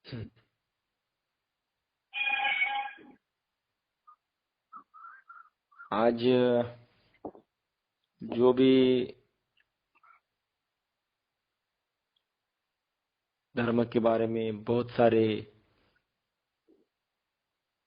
आज जो भी धर्म के बारे में बहुत सारे,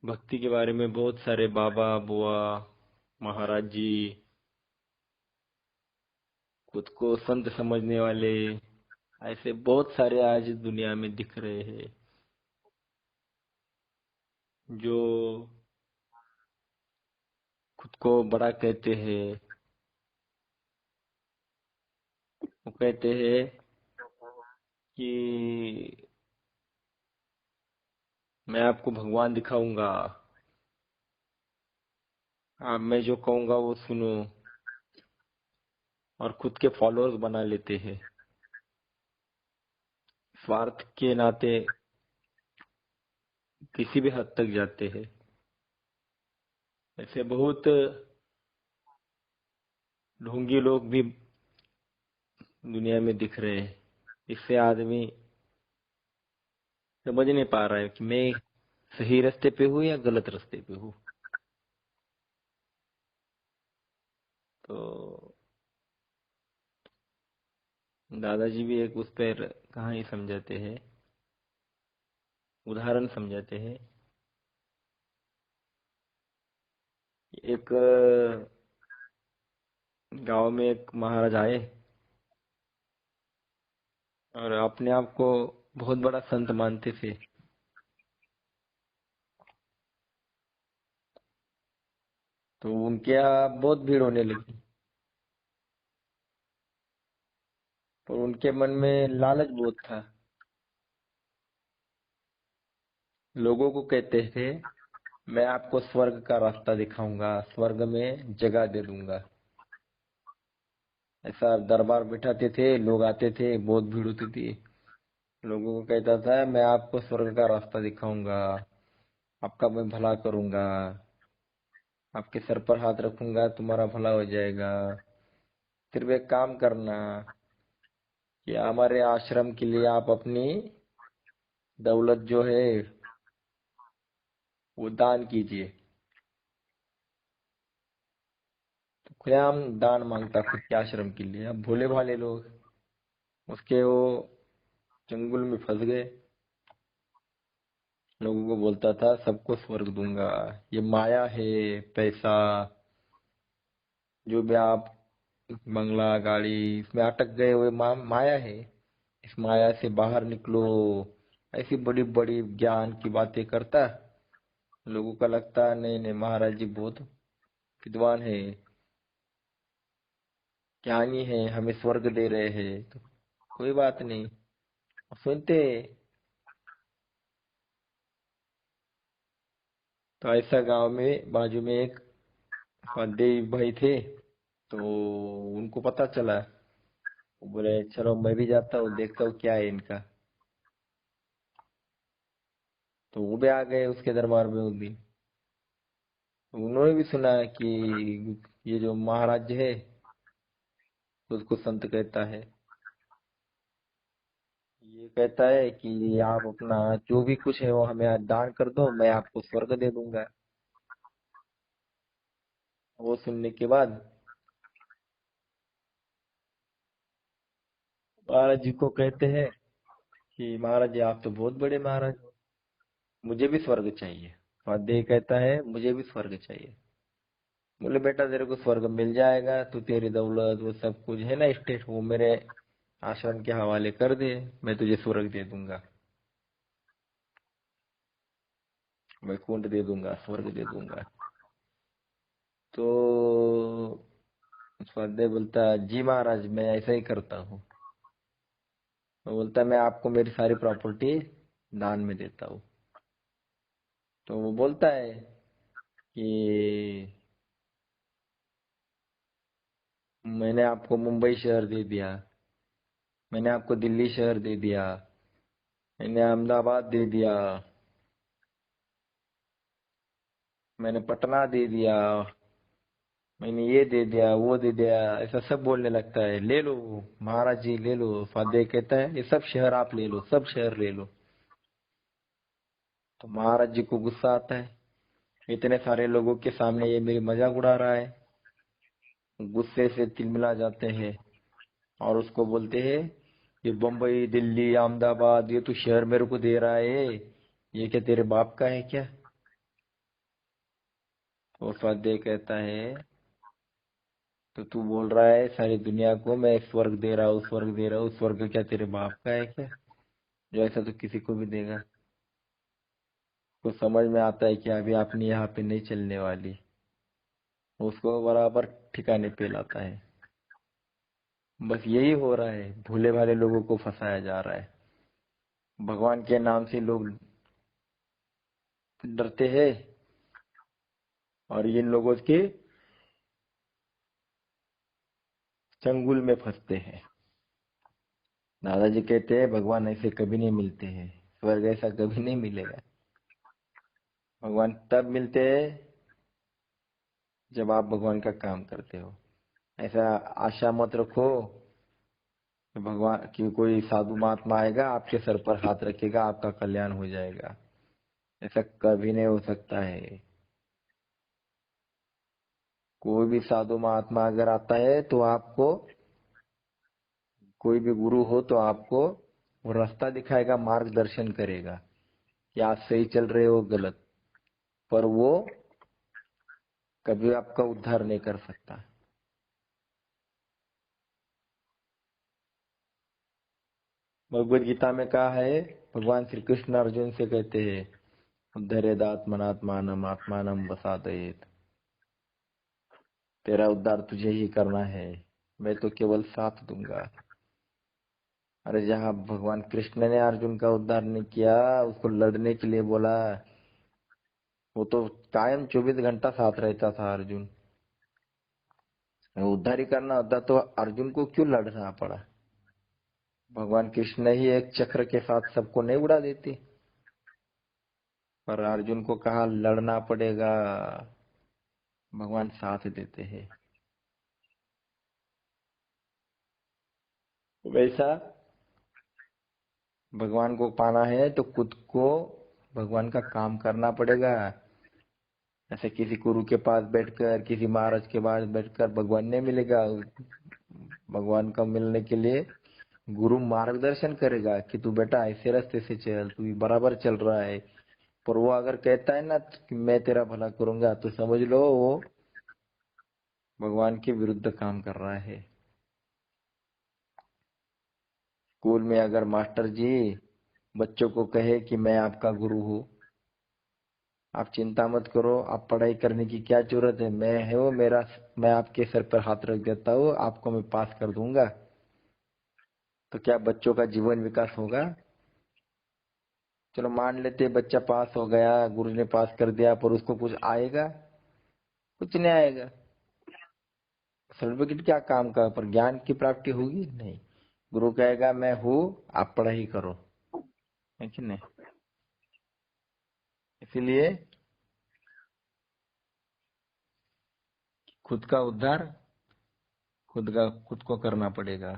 भक्ति के बारे में बहुत सारे बाबा बुआ महाराज जी, खुद को संत समझने वाले, ऐसे बहुत सारे आज दुनिया में दिख रहे हैं। जो खुद को बड़ा कहते हैं, वो कहते हैं कि मैं आपको भगवान दिखाऊंगा, आप मैं जो कहूंगा वो सुनो, और खुद के फॉलोअर्स बना लेते हैं। स्वार्थ के नाते किसी भी हद तक जाते हैं। ऐसे बहुत ढोंगी लोग भी दुनिया में दिख रहे हैं। इससे आदमी समझ नहीं पा रहा है कि मैं सही रास्ते पे हूँ या गलत रास्ते पे हूँ। तो दादाजी भी एक उस पर कहानी समझाते हैं, उदाहरण समझाते हैं। एक गांव में एक महाराज आए और अपने आप को बहुत बड़ा संत मानते थे। तो उनके यहाँ बहुत भीड़ होने लगी, और उनके मन में लालच बहुत था। लोगों को कहते थे, मैं आपको स्वर्ग का रास्ता दिखाऊंगा, स्वर्ग में जगह दे दूंगा। ऐसा दरबार बिठाते थे, लोग आते थे, बहुत भीड़ होती थी। लोगों को कहता था, मैं आपको स्वर्ग का रास्ता दिखाऊंगा, आपका मैं भला करूंगा, आपके सर पर हाथ रखूंगा, तुम्हारा भला हो जाएगा। सिर्फ एक काम करना कि हमारे आश्रम के लिए आप अपनी दौलत जो है वो दान कीजिए। तो खुलेआम दान मांगता खुद के आश्रम के लिए। अब भोले भाले लोग उसके वो चंगुल में फंस गए। लोगों को बोलता था, सबको स्वर्ग दूंगा, ये माया है, पैसा, जो भी आप बंगला गाड़ी इसमें अटक गए हुए माया है, इस माया से बाहर निकलो। ऐसी बड़ी बड़ी ज्ञान की बातें करता। लोगों का लगता नहीं नहीं, महाराज जी बहुत विद्वान है, ज्ञानी है, हमें स्वर्ग दे रहे हैं, तो कोई बात नहीं, सुनते। तो ऐसा गांव में बाजू में एक देवी भाई थे। तो उनको पता चला, वो बोले चलो मैं भी जाता हूँ, देखता हूँ क्या है इनका। तो वो भी आ गए उसके दरबार में उस दिन। तो उन्होंने भी सुना कि ये जो महाराज है उसको संत कहता है। ये कहता है कि आप अपना जो भी कुछ है वो हमें आज दान कर दो, मैं आपको स्वर्ग दे दूंगा। वो सुनने के बाद महाराज जी को कहते हैं कि महाराज जी आप तो बहुत बड़े महाराज हो, मुझे भी स्वर्ग चाहिए। वादेय कहता है, मुझे भी स्वर्ग चाहिए। बोले बेटा तेरे को स्वर्ग मिल जाएगा, तू तेरी दौलत वो सब कुछ है ना स्टेट, वो मेरे आश्रम के हवाले कर दे, मैं तुझे स्वर्ग दे दूंगा, वैकुंठ दे दूंगा, स्वर्ग दे दूंगा। तो स्वाध्याय बोलता, जी महाराज मैं ऐसा ही करता हूँ। वो बोलता, मैं आपको मेरी सारी प्रॉपर्टी दान में देता हूँ। तो वो बोलता है कि मैंने आपको मुंबई शहर दे दिया, मैंने आपको दिल्ली शहर दे दिया, मैंने अहमदाबाद दे दिया, मैंने पटना दे दिया, मैंने ये दे दिया वो दे दिया, ऐसा सब बोलने लगता है। ले लो महाराज जी ले लो। स्वाध्याय कहता है, ये सब शहर आप ले लो, सब शहर ले लो। तो महाराज जी को गुस्सा आता है, इतने सारे लोगों के सामने ये मेरी मजाक उड़ा रहा है। गुस्से से तिलमिला जाते हैं और उसको बोलते हैं, ये बम्बई दिल्ली अहमदाबाद ये तू शहर मेरे को दे रहा है, ये क्या तेरे बाप का है क्या? तो स्वाध्याय कहता है, तो तू बोल रहा है सारी दुनिया को मैं स्वर्ग दे रहा हूँ स्वर्ग दे रहा हूँ, स्वर्ग क्या तेरे बाप का है क्या, जो ऐसा तो किसी को भी देगा? तो समझ में आता है कि अभी आपने यहाँ पे नहीं चलने वाली। उसको बराबर ठिकाने पे लाता है। बस यही हो रहा है, भोले भाले लोगों को फंसाया जा रहा है। भगवान के नाम से लोग डरते हैं और इन लोगों के चंगुल में फंसते हैं। दादाजी कहते हैं भगवान ऐसे कभी नहीं मिलते हैं, स्वर्ग ऐसा कभी नहीं मिलेगा। भगवान तब मिलते हैं जब आप भगवान का काम करते हो। ऐसा आशा मत रखो कि भगवान की कोई साधु महात्मा आएगा आपके सर पर हाथ रखेगा आपका कल्याण हो जाएगा। ऐसा कभी नहीं हो सकता है। कोई भी साधु महात्मा अगर आता है तो आपको, कोई भी गुरु हो तो आपको वो रास्ता दिखाएगा, मार्गदर्शन करेगा कि आप सही चल रहे हो गलत, पर वो कभी आपका उद्धार नहीं कर सकता। भगवत गीता में कहा है, भगवान श्री कृष्ण अर्जुन से कहते हैं, उद्धरेद आत्मनात्मानम आत्मानम वसादयेत। तेरा उद्धार तुझे ही करना है, मैं तो केवल साथ दूंगा। अरे जहाँ भगवान कृष्ण ने अर्जुन का उद्धार नहीं किया, उसको लड़ने के लिए बोला, वो तो कायम 24 घंटा साथ रहता था अर्जुन। उद्धार ही करना होता तो अर्जुन को क्यों लड़ना पड़ा? भगवान कृष्ण ही एक चक्र के साथ सबको नहीं उड़ा देते, पर अर्जुन को कहा लड़ना पड़ेगा। भगवान साथ देते हैं। वैसा भगवान को पाना है तो खुद को भगवान का काम करना पड़ेगा। ऐसे किसी गुरु के पास बैठकर, किसी महाराज के पास बैठकर भगवान नहीं मिलेगा। भगवान का मिलने के लिए गुरु मार्गदर्शन करेगा कि तू बेटा ऐसे रास्ते से चल, तू बराबर चल रहा है। पर वो अगर कहता है ना कि मैं तेरा भला करूंगा, तो समझ लो वो भगवान के विरुद्ध काम कर रहा है। स्कूल में अगर मास्टर जी बच्चों को कहे कि मैं आपका गुरु हूँ, आप चिंता मत करो, आप पढ़ाई करने की क्या जरूरत है, मैं है वो मेरा, मैं आपके सर पर हाथ रख देता हूँ, आपको मैं पास कर दूंगा, तो क्या बच्चों का जीवन विकास होगा? चलो मान लेते बच्चा पास हो गया, गुरु ने पास कर दिया, पर उसको कुछ आएगा? कुछ नहीं आएगा। सर्टिफिकेट क्या काम का, पर ज्ञान की प्राप्ति होगी नहीं। गुरु कहेगा मैं हूँ, आप पढ़ाई करो, है कि नहीं? इसीलिए खुद का उद्धार खुद को करना पड़ेगा।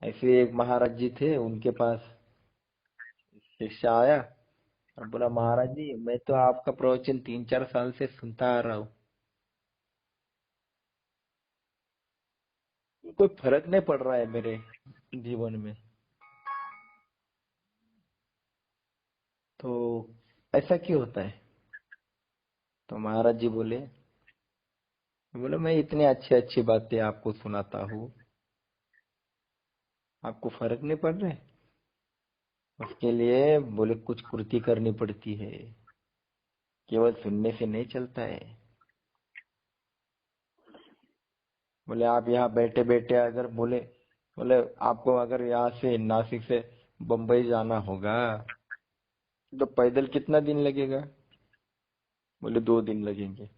ऐसे एक महाराज जी थे, उनके पास शिष्य आया और बोला, महाराज जी मैं तो आपका प्रवचन 3-4 साल से सुनता आ रहा हूँ, कोई फर्क नहीं पड़ रहा है मेरे जीवन में, तो ऐसा क्यों होता है? तो महाराज जी बोले, बोले मैं इतनी अच्छी अच्छी बातें आपको सुनाता हूँ, आपको फर्क नहीं पड़ रहा है? उसके लिए बोले कुछ कृति करनी पड़ती है, केवल सुनने से नहीं चलता है। बोले आप यहाँ बैठे बैठे अगर बोले आपको अगर यहाँ से नासिक से बम्बई जाना होगा तो पैदल कितना दिन लगेगा? बोले 2 दिन लगेंगे।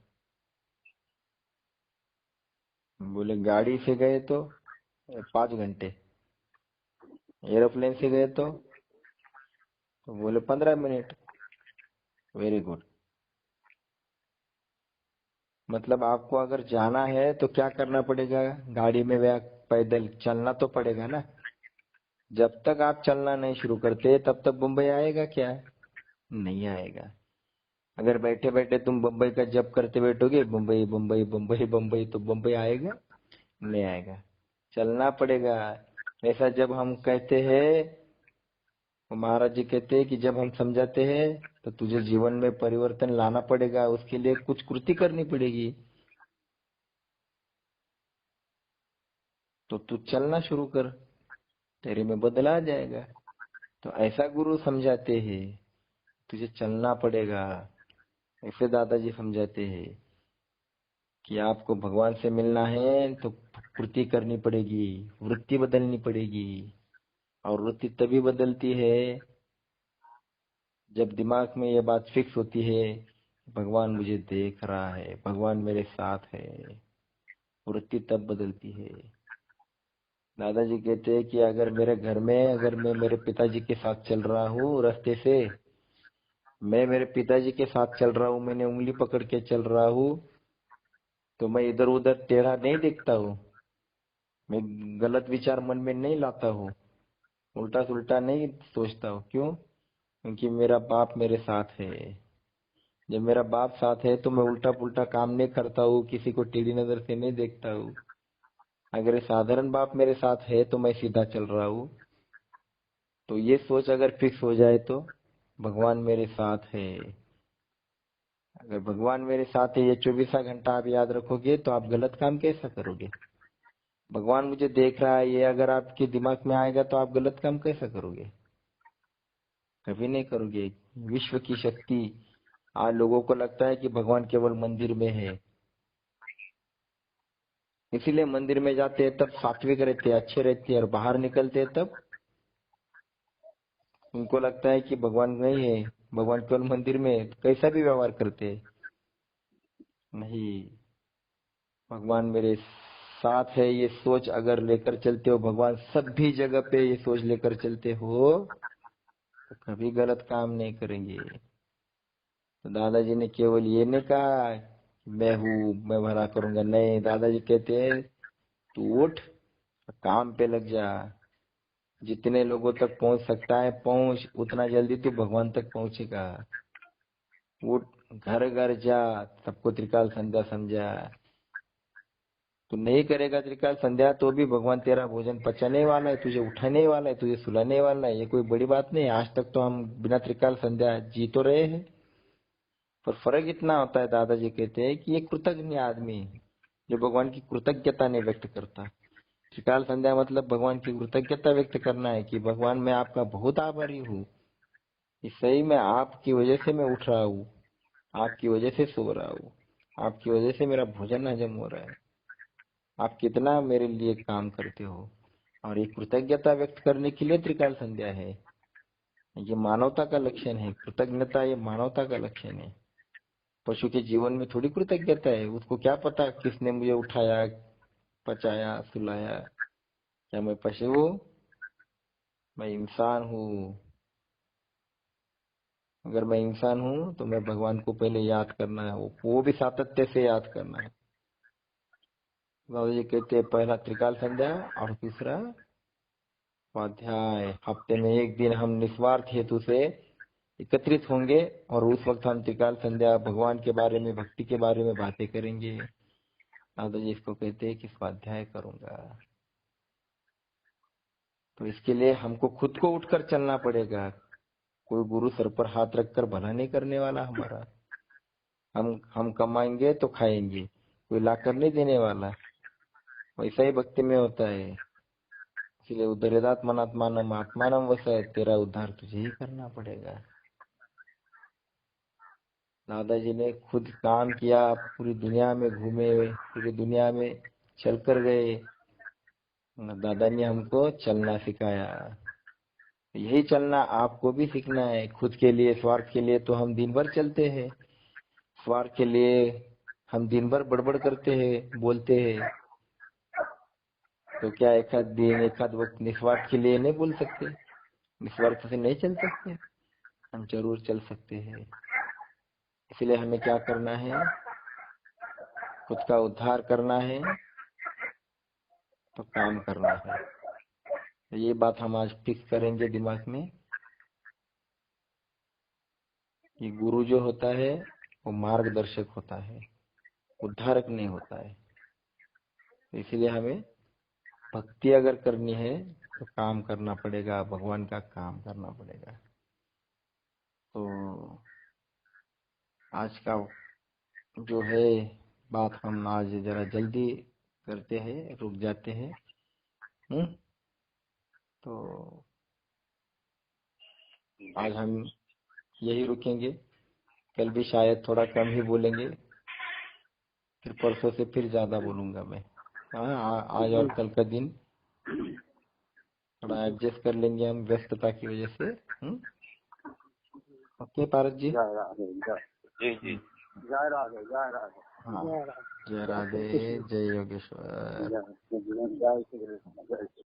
बोले गाड़ी से गए तो 5 घंटे, एरोप्लेन से गए तो बोले 15 मिनट। Very good. मतलब आपको अगर जाना है तो क्या करना पड़ेगा? गाड़ी में या पैदल चलना तो पड़ेगा ना। जब तक आप चलना नहीं शुरू करते तब तक बम्बई आएगा क्या? नहीं आएगा। अगर बैठे बैठे तुम बम्बई का जप करते बैठोगे, बम्बई बम्बई बम्बई बम्बई, तो बम्बई आएगा? नहीं आएगा। चलना पड़ेगा। ऐसा जब हम कहते हैं, महाराज जी कहते हैं कि जब हम समझाते हैं तो तुझे जीवन में परिवर्तन लाना पड़ेगा, उसके लिए कुछ कृति करनी पड़ेगी। तो तू चलना शुरू कर, तेरे में बदला आ जाएगा। तो ऐसा गुरु समझाते हैं, तुझे चलना पड़ेगा। ऐसे दादाजी समझाते हैं कि आपको भगवान से मिलना है तो कृति करनी पड़ेगी, वृत्ति बदलनी पड़ेगी। और वृत्ति तभी बदलती है जब दिमाग में ये बात फिक्स होती है, भगवान मुझे देख रहा है, भगवान मेरे साथ है। वृत्ति तब बदलती है। दादाजी कहते हैं कि अगर मेरे घर में, अगर मैं मेरे पिताजी के साथ चल रहा हूँ रास्ते से, मैं मेरे पिताजी के साथ चल रहा हूँ, मैंने उंगली पकड़ के चल रहा हूँ, तो मैं इधर उधर टेढ़ा नहीं देखता हूँ। मैं गलत विचार मन में नहीं लाता हूँ, उल्टा सुल्टा नहीं सोचता हूँ। क्यों? क्योंकि मेरा बाप मेरे साथ है। जब मेरा बाप साथ है तो मैं उल्टा पुल्टा काम नहीं करता हूँ, किसी को टेढ़ी नजर से नहीं देखता हूँ। अगर ये साधारण बाप मेरे साथ है तो मैं सीधा चल रहा हूँ। तो ये सोच अगर फिक्स हो जाए तो भगवान मेरे साथ है। अगर भगवान मेरे साथ है, ये 24 घंटा आप याद रखोगे तो आप गलत काम कैसा करोगे? भगवान मुझे देख रहा है, ये अगर आपके दिमाग में आएगा तो आप गलत काम कैसा करोगे? कभी नहीं करोगे। विश्व की शक्ति, आज लोगों को लगता है कि भगवान केवल मंदिर में है, इसीलिए मंदिर में जाते हैं तब सात्विक रहते हैं, अच्छे रहते हैं, और बाहर निकलते हैं तब उनको लगता है कि भगवान नहीं है, भगवान केवल मंदिर में है, तो कैसा भी व्यवहार करते हैं। नहीं, भगवान मेरे साथ है, ये सोच अगर लेकर चलते हो, भगवान सभी जगह पे ये सोच लेकर चलते हो, तो कभी गलत काम नहीं करेंगे। तो दादाजी ने केवल ये नहीं कहा कि मैं हूँ, मैं भला करूंगा, नहीं, दादाजी कहते हैं तू उठ, काम पे लग जा। जितने लोगों तक पहुंच सकता है पहुंच, उतना जल्दी तू भगवान तक पहुंचेगा। उठ, घर घर जा, सबको त्रिकाल संध्या समझा। तू नहीं करेगा त्रिकाल संध्या तो भी भगवान तेरा भोजन पचाने वाला है, तुझे उठाने वाला है, तुझे सुलाने वाला है। ये कोई बड़ी बात नहीं है। आज तक तो हम बिना त्रिकाल संध्या जी तो रहे हैं, पर फर्क इतना होता है, दादाजी कहते हैं कि ये कृतज्ञ आदमी है, जो भगवान की कृतज्ञता नहीं व्यक्त करता। त्रिकाल संध्या मतलब भगवान की कृतज्ञता व्यक्त करना है कि भगवान मैं आपका बहुत आभारी हूँ, कि सही में आपकी वजह से मैं उठ रहा हूँ, आपकी वजह से सो रहा हूँ, आपकी वजह से मेरा भोजन हजम हो रहा है, आप कितना मेरे लिए काम करते हो। और ये कृतज्ञता व्यक्त करने के लिए त्रिकाल संध्या है। ये मानवता का लक्षण है, कृतज्ञता ये मानवता का लक्षण है। पशु के जीवन में थोड़ी कृतज्ञता है, उसको क्या पता किसने मुझे उठाया, पचाया, सुलाया। क्या मैं पशु हूँ? मैं इंसान हूँ। अगर मैं इंसान हूँ तो मैं भगवान को पहले याद करना है, वो भी सातत्य से याद करना है। बाबा जी कहते हैं पहला त्रिकाल संध्या और दूसरा स्वाध्याय। हफ्ते में एक दिन हम निस्वार्थ हेतु से एकत्रित होंगे और उस वक्त हम त्रिकाल संध्या, भगवान के बारे में, भक्ति के बारे में बातें करेंगे। दादा जी इसको कहते हैं कि स्वाध्याय करूंगा। तो इसके लिए हमको खुद को उठकर चलना पड़ेगा। कोई गुरु सर पर हाथ रखकर भला नहीं करने वाला हमारा। हम कमाएंगे तो खाएंगे, कोई लाकर नहीं देने वाला। वैसा ही भक्ति में होता है। इसलिए उद्धरेदात्मनात्मानम आत्मानम वसै, तेरा उद्धार तुझे ही करना पड़ेगा। दादाजी ने खुद काम किया, पूरी दुनिया में घूमे, पूरी दुनिया में चल कर गए। दादा ने हमको चलना सिखाया। यही चलना आपको भी सीखना है। खुद के लिए, स्वार्थ के लिए तो हम दिन भर चलते हैं, स्वार्थ के लिए हम दिन भर बड़बड़ करते हैं, बोलते हैं। तो क्या एक आध दिन, एक आध वक्त निस्वार्थ के लिए नहीं बोल सकते? निस्वार्थ से नहीं चल सकते? हम जरूर चल सकते हैं। इसलिए हमें क्या करना है? खुद का उद्धार करना है तो काम करना है। तो ये बात हम आज फिक्स करेंगे दिमाग में कि गुरु जो होता है वो मार्गदर्शक होता है, उद्धारक नहीं होता है। तो इसीलिए हमें भक्ति अगर करनी है तो काम करना पड़ेगा, भगवान का काम करना पड़ेगा। तो आज का जो है बात हम आज जरा जल्दी करते हैं, रुक जाते हैं। तो आज हम यही रुकेंगे, कल भी शायद थोड़ा कम ही बोलेंगे, फिर परसों से फिर ज्यादा बोलूंगा मैं। हाँ, आज और कल का दिन थोड़ा एडजस्ट कर लेंगे हम व्यस्तता की वजह से। ओके पारस जी। जय राधे, जी जी, हम्म, जय राधे, जय राधे, हाँ, जय राधे, जय राधे, जय योगेश्वर। जय श्री कृष्ण, जय श्री कृष्ण, जय श्री